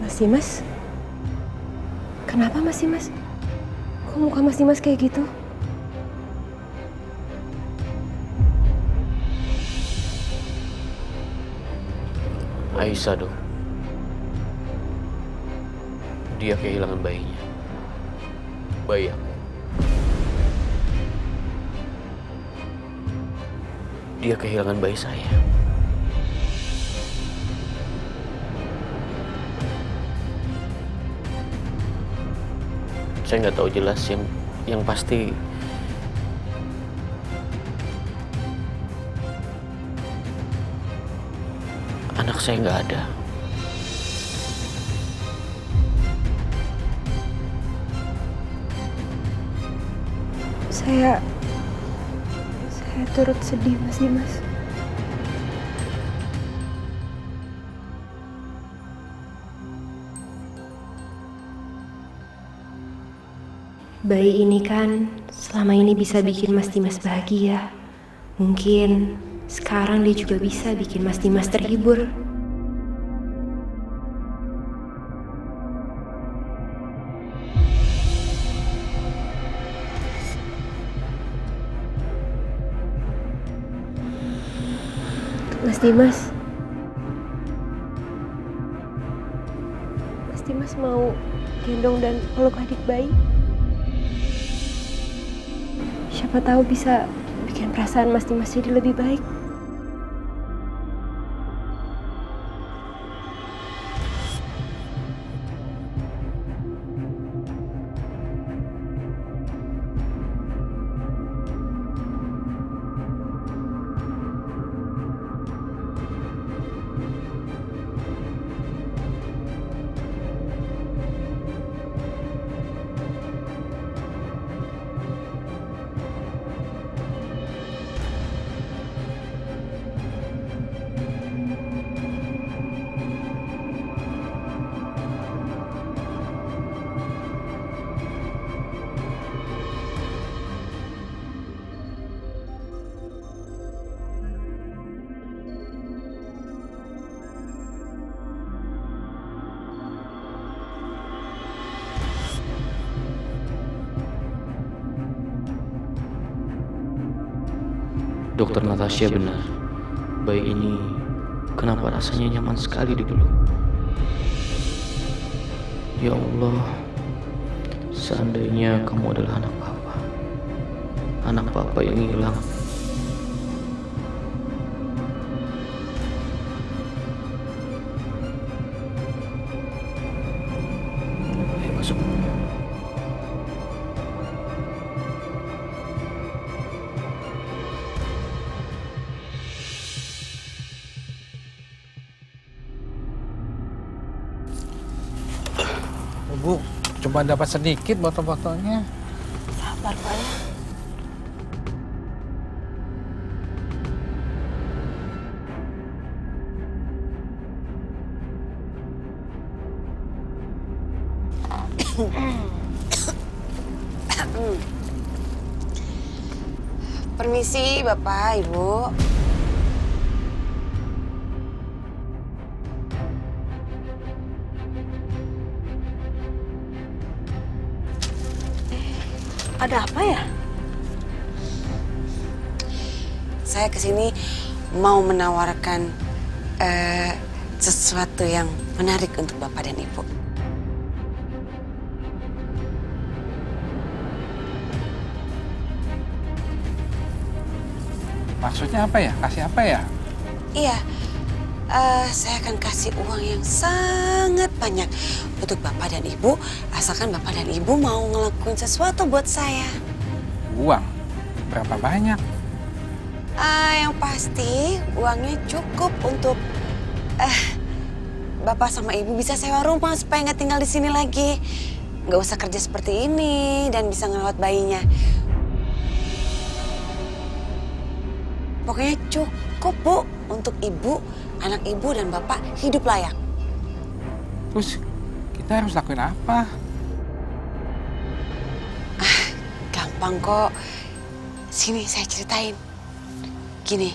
Mas Dimas? Kenapa Mas Dimas? Kok muka Mas Dimas kayak gitu? Aisyah dong. Dia kehilangan bayinya. Bayi aku. Dia kehilangan bayi saya. Saya nggak tahu jelas yang pasti anak saya nggak ada. Saya turut sedih Mas Dimas. Bayi ini kan selama ini bisa bikin Mas Dimas bahagia. Mungkin sekarang dia juga bisa bikin Mas Dimas terhibur. Mas Dimas. Mas Dimas mau gendong dan peluk adik bayi? Siapa tahu bisa bikin perasaan Mas Dimas jadi lebih baik. Dokter Natasha benar. Bayi ini kenapa rasanya nyaman sekali dipeluk. Ya Allah, seandainya kamu adalah anak papa yang hilang. Ayo masuk. Bu, cuma dapat sedikit botol-botolnya. Sabar Pak ya. Permisi Bapak, Ibu. Ada apa ya? Saya kesini mau menawarkan sesuatu yang menarik untuk Bapak dan Ibu. Maksudnya apa ya? Kasih apa ya? Iya, saya akan kasih uang yang sangat banyak untuk Bapak dan Ibu, asalkan Bapak dan Ibu mau ngelakuin sesuatu buat saya. Uang? Berapa banyak? Yang pasti uangnya cukup untuk Bapak sama Ibu bisa sewa rumah supaya nggak tinggal di sini lagi. Nggak usah kerja seperti ini dan bisa ngerawat bayinya. Pokoknya cukup, Bu, untuk Ibu, anak Ibu, dan Bapak hidup layak. Terus kita harus lakuin apa? Gampang kok. Sini saya ceritain. Gini.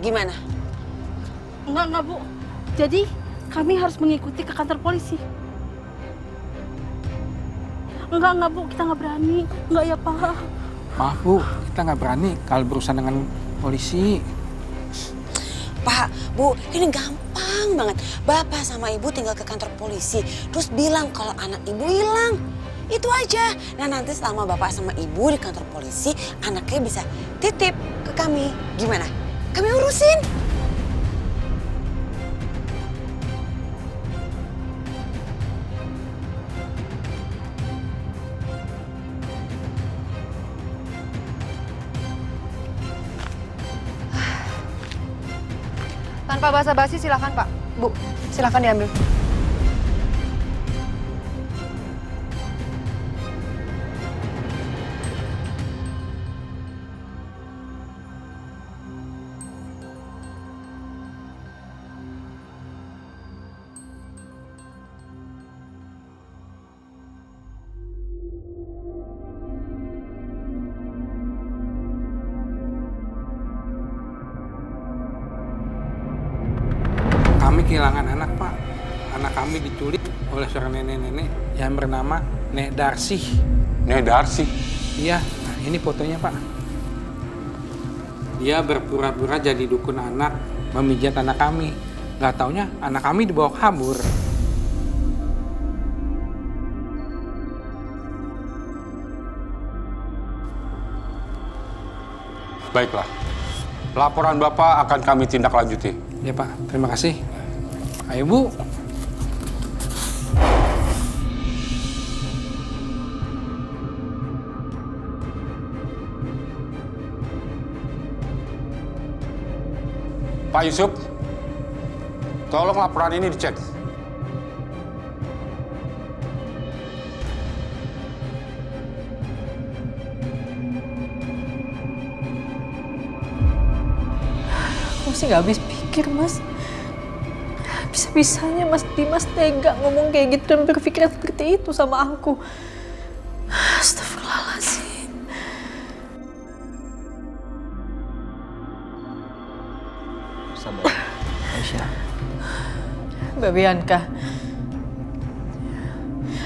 Gimana? Enggak, Bu. Jadi kami harus mengikuti ke kantor polisi. Enggak, Bu. Kita nggak berani. Enggak ya, Pak. Maaf Bu, kita nggak berani kalau berurusan dengan polisi. Pak, Bu, ini gampang banget. Bapak sama Ibu tinggal ke kantor polisi, terus bilang kalau anak Ibu hilang. Itu aja. Nah nanti selama Bapak sama Ibu di kantor polisi, anaknya bisa titip ke kami. Gimana? Kami urusin. Tanpa basa-basi silakan Pak. Bu, silakan diambil. Kami kehilangan anak Pak. Anak kami diculik oleh seorang nenek-nenek yang bernama Nek Darsi. Nek Darsi? Iya, nah ini fotonya Pak. Dia berpura-pura jadi dukun anak, memijat anak kami. Nggak taunya anak kami dibawa kabur. Baiklah. Laporan Bapak akan kami tindak lanjuti. Ya Pak, terima kasih. Ayo Bu. Pak Yusuf, tolong laporan ini dicek. Aku sih nggak habis pikir, Mas. Bisa-bisanya Mas Dimas tega ngomong kayak gitu dan berpikiran seperti itu sama aku. Astagfirullahaladzim. Sabar, Aisyah. Mbak Bianca.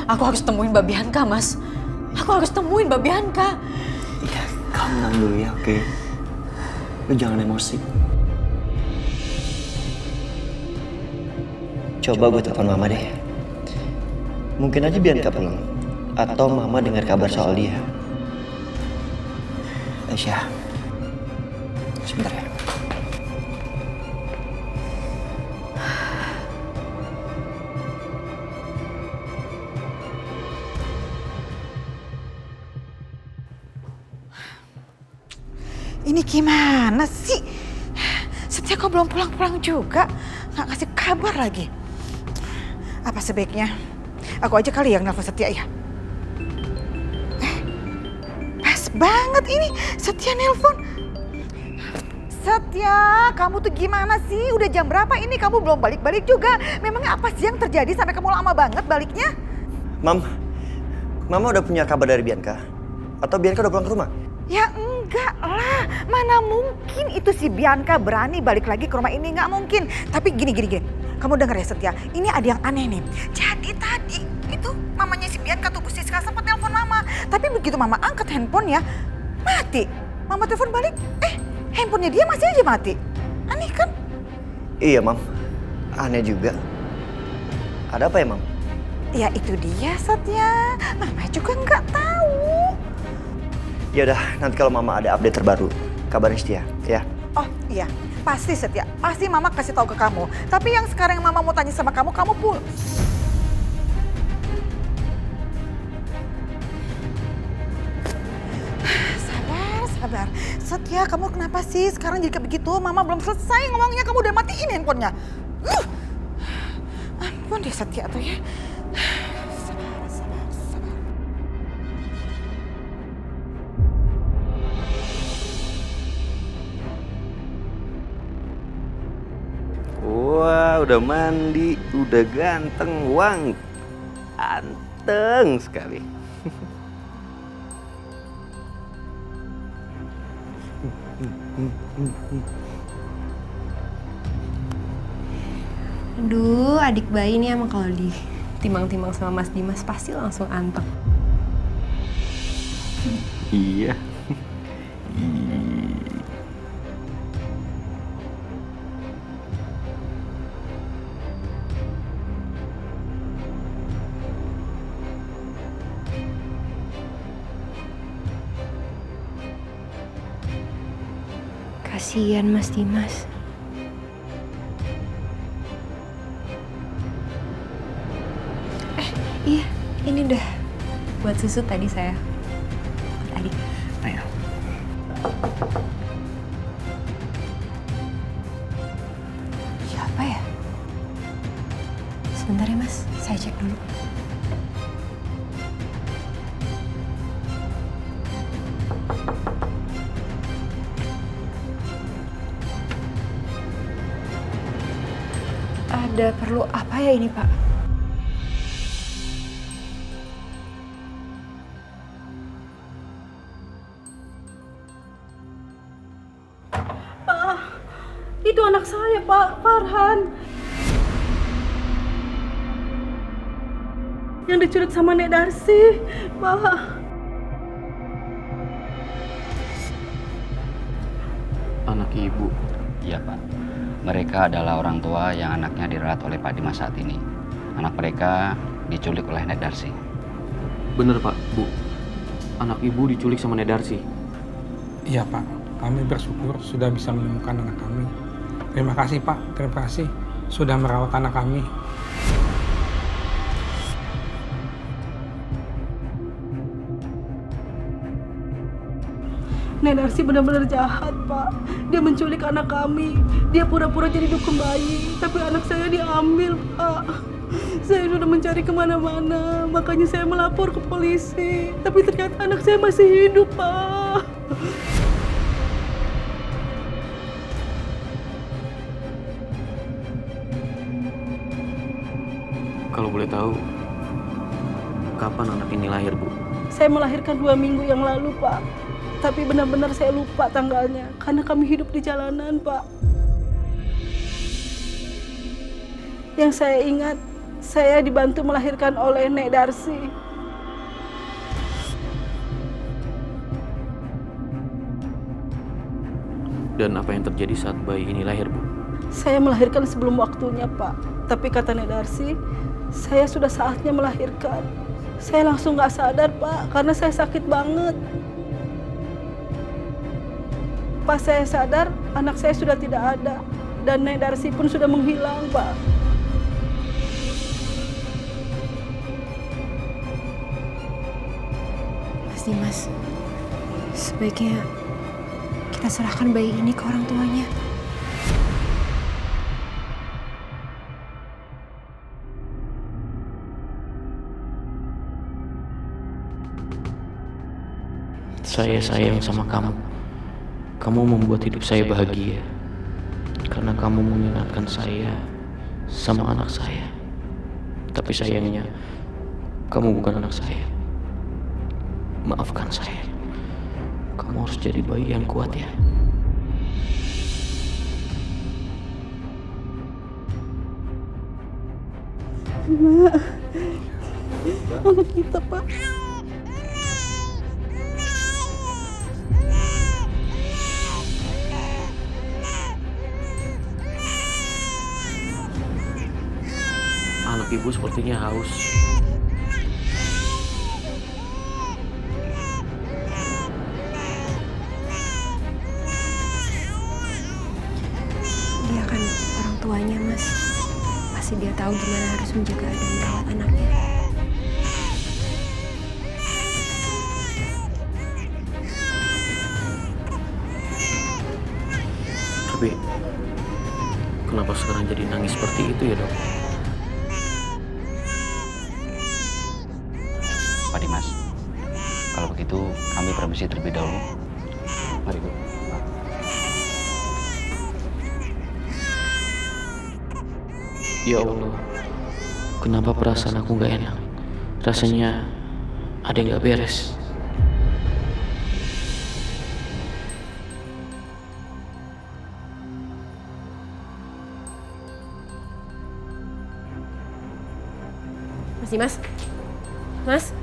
Aku harus temuin Mbak Bianca, Mas. Aku harus temuin Mbak Bianca. Iya, kamu tenang dulu ya, oke? Lu jangan emosi. Coba gue telepon Mama deh. Mungkin aja Bianca pulang. Atau Mama dengar kabar soal dia. Aisyah, sebentar ya. Ini gimana sih? Setia kok belum pulang-pulang juga? Nggak kasih kabar lagi. Apa sebaiknya aku aja kali yang nelfon Setia ya? Pas banget ini Setia nelpon. Setia, kamu tuh gimana sih? Udah jam berapa ini kamu belum balik-balik juga? Memangnya apa sih yang terjadi sampai kamu lama banget baliknya? Mama udah punya kabar dari Bianca? Atau Bianca udah pulang ke rumah? Ya enggak lah, mana mungkin itu si Bianca berani balik lagi ke rumah ini, nggak mungkin. Tapi gini, kamu denger ya Setia, ini ada yang aneh nih. Jadi tadi itu mamanya si Bianca tuh Bu Siska sempat nelpon Mama. Tapi begitu Mama angkat handphonenya, mati. Mama telepon balik, handphonenya dia masih aja mati. Aneh kan? Iya, Mam. Aneh juga. Ada apa ya, Mam? Ya itu dia Setia, Mama juga nggak tahu. Ya udah, nanti kalau Mama ada update terbaru, kabarin Setia, ya. Oh iya, pasti Setia. Pasti Mama kasih tahu ke kamu. Tapi yang sekarang Mama mau tanya sama kamu pun. Sabar. Setia, kamu kenapa sih sekarang jadi kayak begitu? Mama belum selesai ngomongnya, kamu udah matiin handphonenya. Ampun deh Setia tuh ya. Wah, udah mandi, udah ganteng, wang, anteng sekali. Aduh, adik bayi nih emang kalau ditimang-timang sama Mas Dimas pasti langsung anteng. Iya. Kasihan Mas Dimas. Iya, ini udah buat susu tadi saya. Buat adik. Ayo. Siapa ya? Sebentar ya Mas, saya cek dulu. Ada perlu apa ya ini, Pak? Itu anak saya, Pak Farhan. Yang diculik sama Nek Darsi, Pak. Anak ibu. Iya, Pak. Mereka adalah orang tua yang anaknya dirawat oleh Pak Dimas saat ini. Anak mereka diculik oleh Nek Darsi. Bener Pak, Bu. Anak ibu diculik sama Nek Darsi. Iya Pak, kami bersyukur sudah bisa menemukan anak kami. Terima kasih Pak, terima kasih sudah merawat anak kami. Nek Darsi benar-benar jahat, Pak. Dia menculik anak kami. Dia pura-pura jadi dukun bayi, tapi anak saya diambil, Pak. Saya sudah mencari kemana-mana, makanya saya melapor ke polisi. Tapi ternyata anak saya masih hidup, Pak. Kalau boleh tahu, kapan anak ini lahir, Bu? Saya melahirkan 2 minggu yang lalu, Pak. Tapi benar-benar saya lupa tanggalnya, karena kami hidup di jalanan, Pak. Yang saya ingat, saya dibantu melahirkan oleh Nek Darsi. Dan apa yang terjadi saat bayi ini lahir, Bu? Saya melahirkan sebelum waktunya, Pak. Tapi kata Nek Darsi, saya sudah saatnya melahirkan. Saya langsung nggak sadar, Pak, karena saya sakit banget. Pas saya sadar, anak saya sudah tidak ada. Dan Nek Darsi pun sudah menghilang, Pak. Mas Dimas, sebaiknya kita serahkan bayi ini ke orang tuanya. Saya sayang sama kamu. Kamu membuat hidup saya bahagia. Karena kamu mengingatkan saya sama anak saya. Tapi sayangnya, kamu bukan anak saya. Maafkan saya. Kamu harus jadi bayi yang kuat ya. Mak, anak kita, Pak. Anak ibu sepertinya haus. Dia kan orang tuanya, Mas. Pasti dia tahu gimana harus menjaga dan merawat anaknya. Tapi kenapa sekarang jadi nangis seperti itu ya, Dok? Pak Dimas, kalau begitu kami permisi terlebih dahulu. Mari, Bu. Ya Allah, kenapa perasaan aku gak enak? Rasanya ada yang gak beres. sih, Mas? Mas?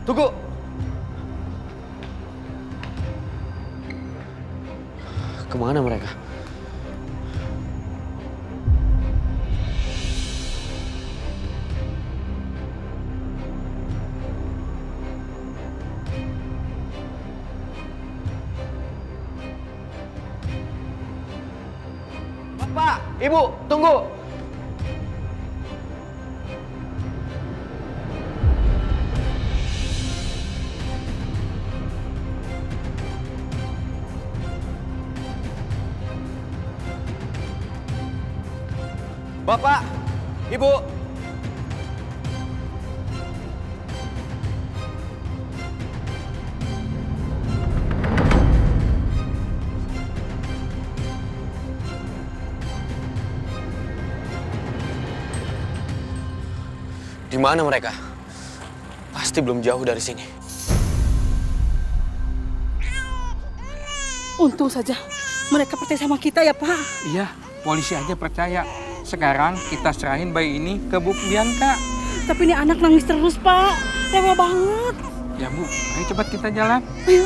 Tunggu! Kemana mereka? Bapak, Ibu, tunggu! Bapak, Ibu. Di mana mereka? Pasti belum jauh dari sini. Untung saja mereka percaya sama kita ya, Pak. Iya, polisi aja percaya. Sekarang kita serahin bayi ini ke Bu Bianca. Tapi ini anak nangis terus, Pak. Rewel banget. Ya Bu, ayo cepat kita jalan. Ayo.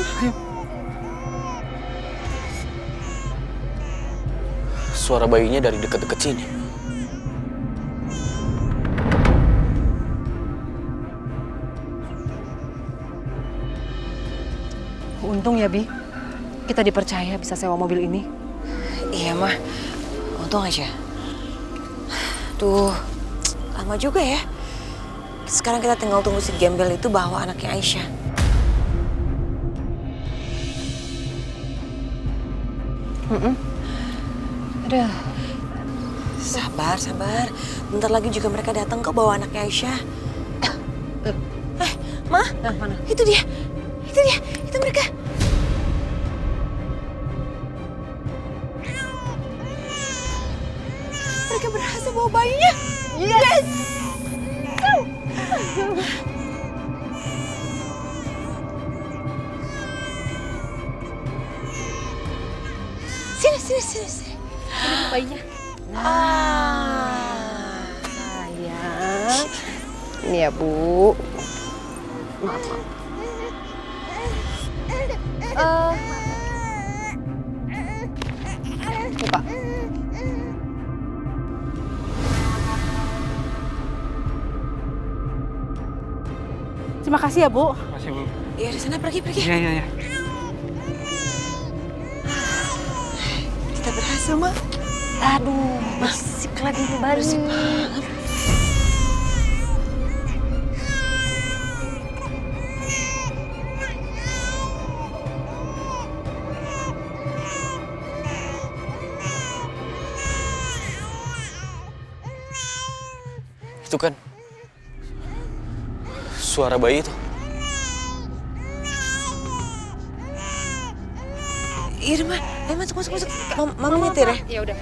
Suara bayinya dari dekat-dekat sini. Untung ya, Bi. Kita dipercaya bisa sewa mobil ini. Iya, Mah. Untung aja. Tuh, lama juga ya. Sekarang kita tinggal tunggu si gembel itu bawa anaknya Aisyah. Aduh. Sabar, sabar. Bentar lagi juga mereka datang kok bawa anaknya Aisyah. Mah, Mana? itu dia. Itu mereka. Mereka berhasil bawa bayinya. Yes! Sini. Ini bayinya. Sayang. Ini ya, Bu. Maaf. Buka. Terima kasih ya, Bu. Makasih Bu. Iya, di sana pergi. Iya. Kita berhasil, Mak. Aduh, berisik lagi nih bayi. Berisik banget. Itu kan suara bayi itu. Iya, Mah. Ayo masuk. Mama nyetir ya? Ya udah.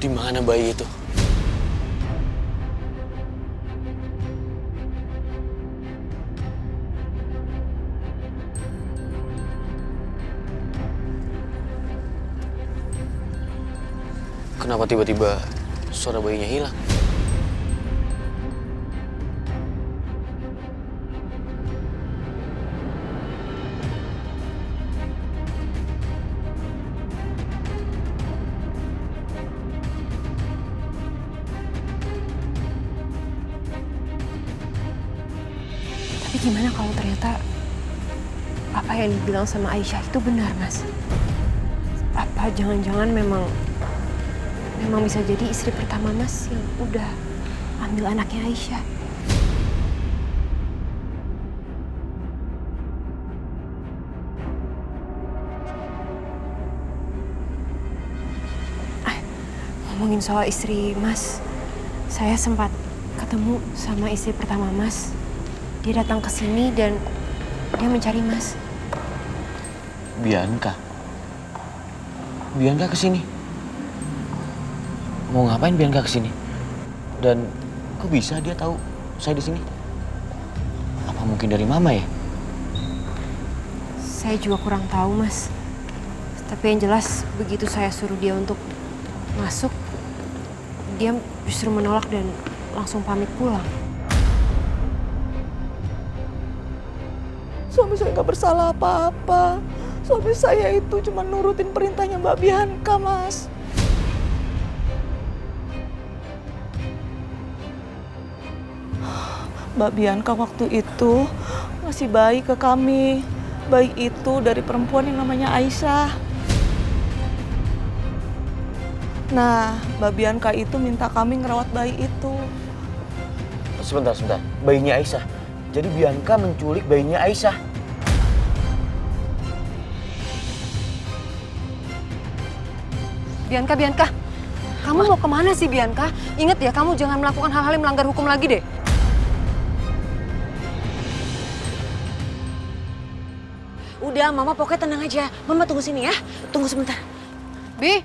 Di mana bayi itu? Kenapa tiba-tiba suara bayinya hilang? Tapi gimana kalau ternyata apa yang dibilang sama Aisyah itu benar, Mas? Apa jangan-jangan memang bisa jadi istri pertama Mas yang udah ambil anaknya Aisyah? Ngomongin soal istri Mas, saya sempat ketemu sama istri pertama Mas. Dia datang ke sini dan dia mencari Mas. Bianca? Bianca kesini. Mau ngapain Bianca kesini? Dan kok bisa dia tahu saya di sini? Apa mungkin dari Mama ya? Saya juga kurang tahu, Mas. Tapi yang jelas begitu saya suruh dia untuk masuk, dia justru menolak dan langsung pamit pulang. Suami saya nggak bersalah apa-apa. Suami saya itu cuma nurutin perintahnya Mbak Bianca, Mas. Mbak Bianca waktu itu ngasih bayi ke kami. Bayi itu dari perempuan yang namanya Aisyah. Nah, Mbak Bianca itu minta kami ngerawat bayi itu. Sebentar. Bayinya Aisyah. Jadi Bianca menculik bayinya Aisyah. Bianca, kamu mau kemana sih Bianca? Ingat ya, kamu jangan melakukan hal-hal yang melanggar hukum lagi deh. Udah, Mama pokoknya tenang aja. Mama tunggu sini ya. Tunggu sebentar. Bi,